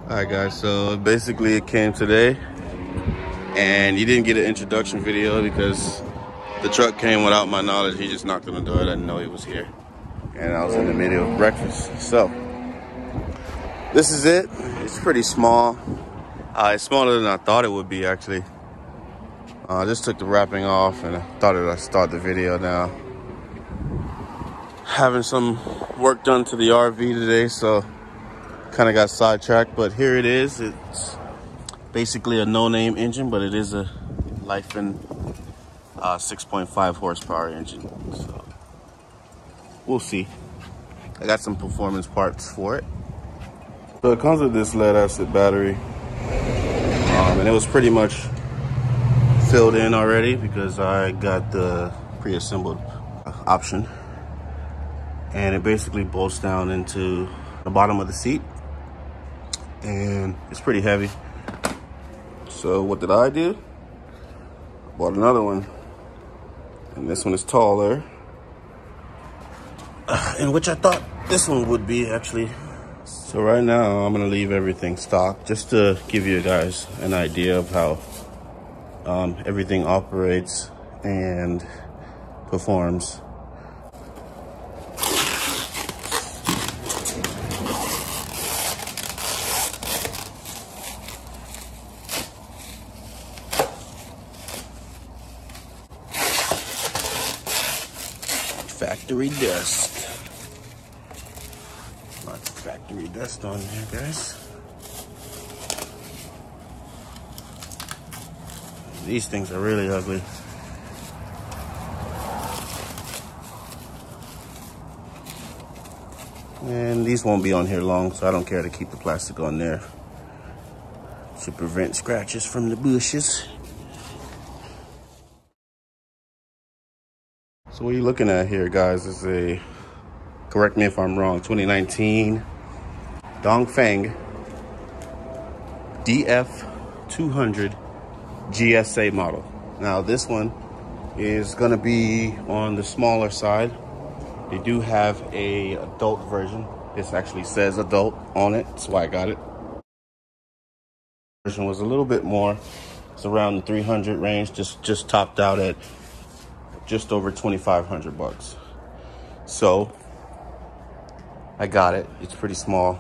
Alright guys, so basically it came today and you didn't get an introduction video because the truck came without my knowledge. He just knocked on the door. I didn't know he was here. And I was in the middle of breakfast. So this is it. It's pretty small. It's smaller than I thought it would be actually. I just took the wrapping off and I thought I'd start the video now. Having some work done to the RV today, so kind of got sidetracked, but here it is. It's basically a no-name engine, but it is a Lifen 6.5 horsepower engine. So we'll see. I got some performance parts for it. So it comes with this lead acid battery, and it was pretty much filled in already because I got the pre-assembled option, and it basically bolts down into the bottom of the seat, and it's pretty heavy. So what did I do? Bought another one, and this one is taller, in which I thought this one would be actually. So right now I'm gonna leave everything stock just to give you guys an idea of how everything operates and performs. Factory dust. Lots of factory dust on there, guys. These things are really ugly. And these won't be on here long, so I don't care to keep the plastic on there to prevent scratches from the bushes. So what you're looking at here, guys, is a, correct me if I'm wrong, 2019 Dongfang DF200 GSA model. Now this one is gonna be on the smaller side. They do have a adult version. This actually says adult on it, that's why I got it. The version was a little bit more. It's around the 300 range, just topped out at just over 2,500 bucks. So I got it. It's pretty small.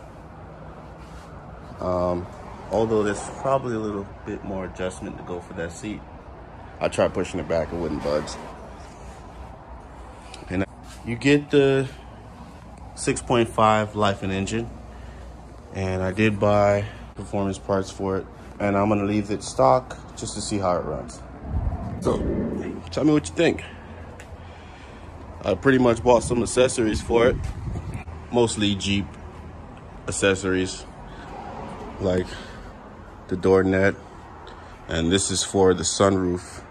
Although there's probably a little bit more adjustment to go for that seat. I tried pushing it back, it wouldn't budge. And you get the 6.5 Lifen engine, and I did buy performance parts for it, and I'm gonna leave it stock just to see how it runs. So tell me what you think. I pretty much bought some accessories for it, mostly Jeep accessories, like the door net, and this is for the sunroof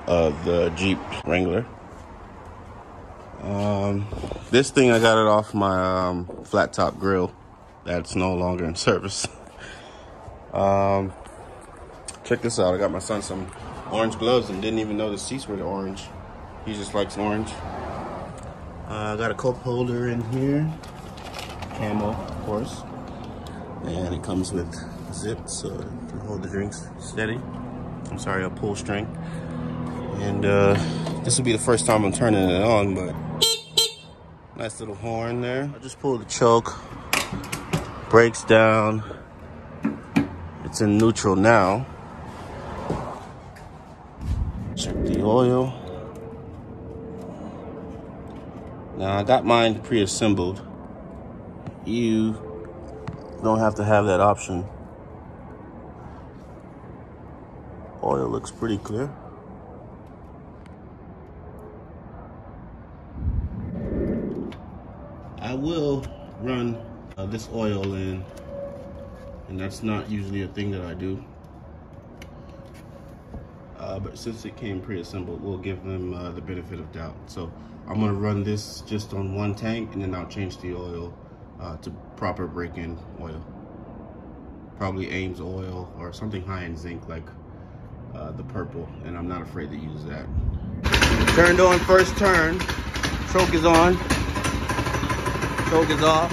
of the Jeep Wrangler. This thing, I got it off my flat top grill that's no longer in service. Check this out. I got my son some orange gloves and didn't even know the seats were orange. He just likes orange. I got a cup holder in here, camo, of course, and it comes with zips so you can hold the drinks steady. I'm sorry, a pull string. And this will be the first time I'm turning it on, but nice little horn there. I just pulled the choke, brakes down. It's in neutral now. Check the oil. Now I got mine pre-assembled. You don't have to have that option. Oil looks pretty clear. I will run this oil in, and that's not usually a thing that I do. But since it came pre-assembled, we'll give them the benefit of doubt. So I'm gonna run this just on one tank, and then I'll change the oil to proper break-in oil. Probably Ames oil or something high in zinc like the purple, and I'm not afraid to use that. Turned on first turn, choke is on, choke is off.